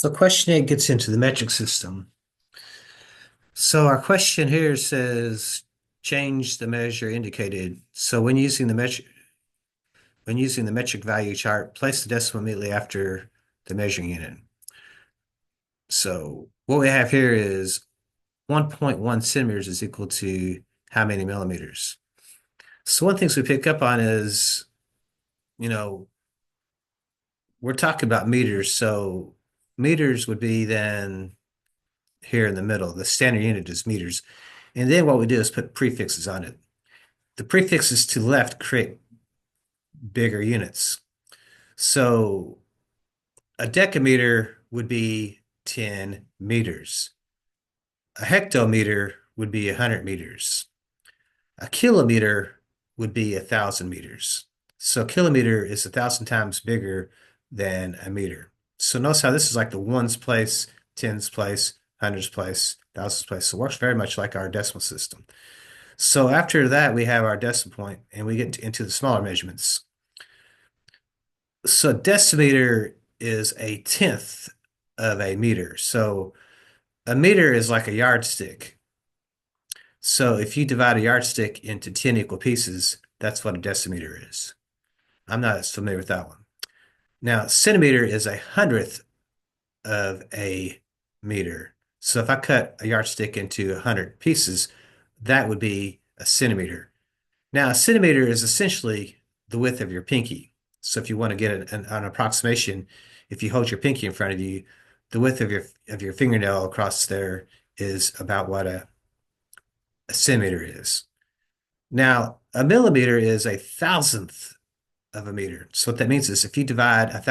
So question 8 gets into the metric system. So our question here says change the measure indicated. So when using the metric value chart, place the decimal immediately after the measuring unit. So what we have here is 1.1 centimeters is equal to how many millimeters? So one of the things we pick up on is, you know, we're talking about meters. So meters would be then here in the middle. The standard unit is meters. And then what we do is put prefixes on it. The prefixes to the left create bigger units. So a decameter would be 10 meters. A hectometer would be 100 meters. A kilometer would be 1,000 meters. So a kilometer is 1,000 times bigger than a meter. So notice how this is like the ones place, tens place, hundreds place, thousands place. So it works very much like our decimal system. So after that, we have our decimal point, and we get into the smaller measurements. So decimeter is a tenth of a meter. So a meter is like a yardstick. So if you divide a yardstick into 10 equal pieces, that's what a decimeter is. I'm not as familiar with that one. Now, centimeter is a hundredth of a meter. So if I cut a yardstick into 100 pieces, that would be a centimeter. Now, a centimeter is essentially the width of your pinky. So if you want to get an approximation, if you hold your pinky in front of you, the width of your fingernail across there is about what a centimeter is. Now, a millimeter is a thousandth of a meter. So what that means is if you divide a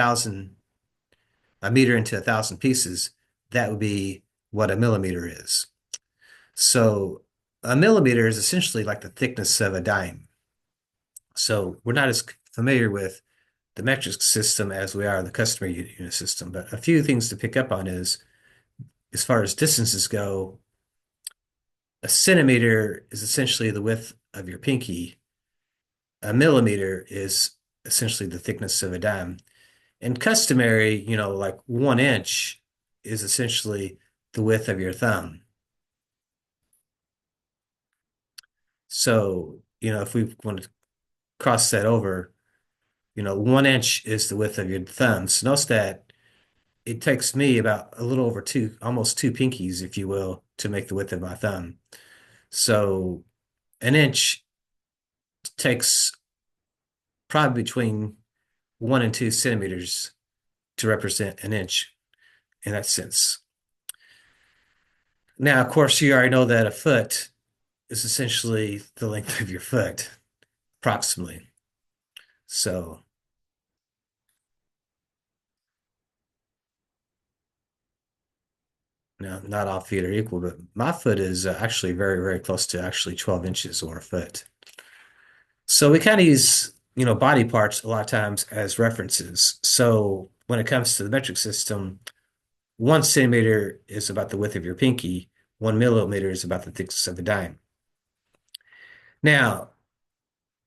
meter into 1,000 pieces, that would be what a millimeter is. So a millimeter is essentially like the thickness of a dime. So we're not as familiar with the metric system as we are the customary unit system. But a few things to pick up on is, as far as distances go, a centimeter is essentially the width of your pinky. A millimeter is essentially the thickness of a dime. And customary, like 1 inch is essentially the width of your thumb. So, if we want to cross that over, 1 inch is the width of your thumb. So notice that it takes me about a little over almost two pinkies, if you will, to make the width of my thumb. So an inch takes probably between 1 and 2 centimeters to represent an inch in that sense. Now, of course, you already know that a foot is essentially the length of your foot, approximately. So now, not all feet are equal, but my foot is actually very, very close to actually 12 inches or a foot. So we kind of use, body parts a lot of times as references. So when it comes to the metric system, 1 centimeter is about the width of your pinky. 1 millimeter is about the thickness of a dime. Now,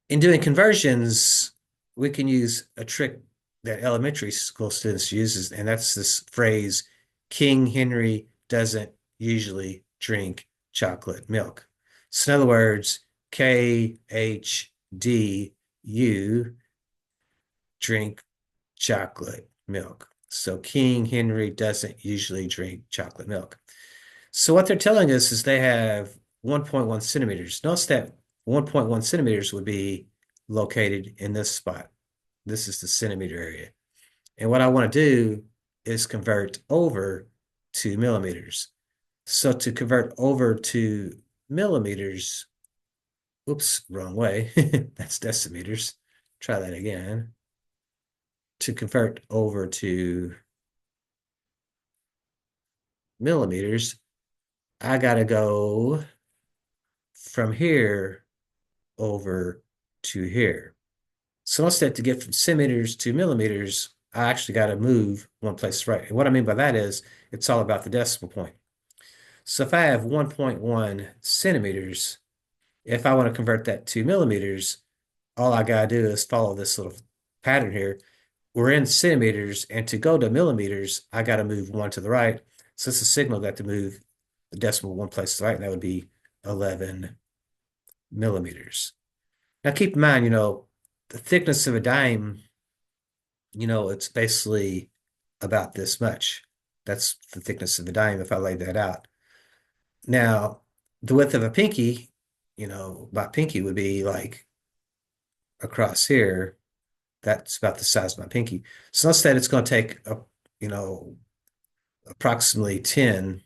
in doing conversions, we can use a trick that elementary school students uses, and that's this phrase, King Henry doesn't usually drink chocolate milk. So in other words, KHDU drink chocolate milk. So King Henry doesn't usually drink chocolate milk. So what they're telling us is they have 1.1 centimeters. Notice that 1.1 centimeters would be located in this spot. This is the centimeter area. And what I want to do is convert over to millimeters. So to convert over to millimeters, oops, wrong way. That's decimeters. Try that again. To convert over to millimeters, I gotta go from here over to here. So instead, to get from centimeters to millimeters, I actually got to move one place right. And what I mean by that is it's all about the decimal point. So if I have 1.1 centimeters, if I want to convert that to millimeters, all I got to do is follow this little pattern here. we're in centimeters, and to go to millimeters, I got to move one to the right. So it's a signal got to move the decimal one place to the right, and that would be 11 millimeters. Now keep in mind, the thickness of a dime, it's basically about this much. That's the thickness of a dime if I laid that out. Now, the width of a pinky, my pinky would be like across here. That's about the size of my pinky. So let's say it's going to take you know, approximately 10,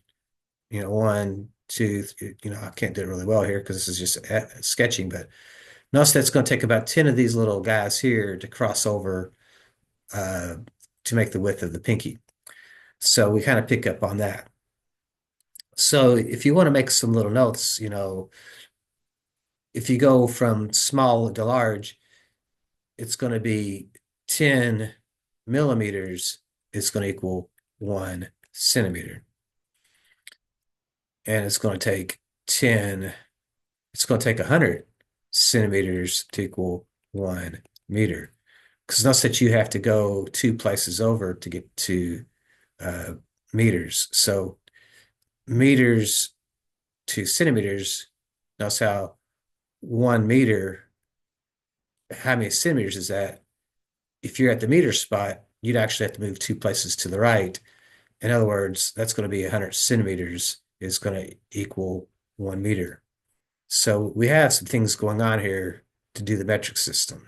one, two, I can't do it really well here because this is just sketching, but notice that it's going to take about 10 of these little guys here to cross over uh, to make the width of the pinky. So we kind of pick up on that. So if you want to make some little notes, if you go from small to large, it's going to be 10 millimeters is going to equal 1 centimeter. And it's going to take 100 centimeters to equal 1 meter. Because notice that you have to go two places over to get to uh, meters. So meters to centimeters, notice how 1 meter, how many centimeters is that? If you're at the meter spot, you'd actually have to move two places to the right. In other words, that's going to be 100 centimeters is going to equal 1 meter. So we have some things going on here to do the metric system.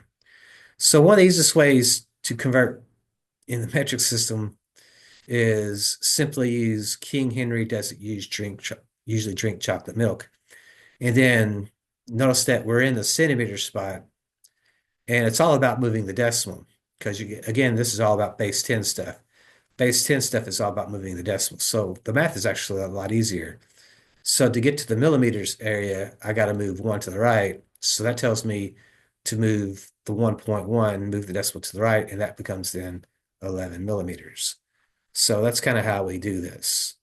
So one of the easiest ways to convert in the metric system is simply use King Henry doesn't usually drink chocolate milk. And then notice that we're in the centimeter spot, and it's all about moving the decimal because again, this is all about base 10 stuff. Base 10 stuff is all about moving the decimal. So the math is actually a lot easier. So to get to the millimeters area, I got to move one to the right. So that tells me to move the 1.1, move the decimal to the right, and that becomes then 11 millimeters. So that's kind of how we do this.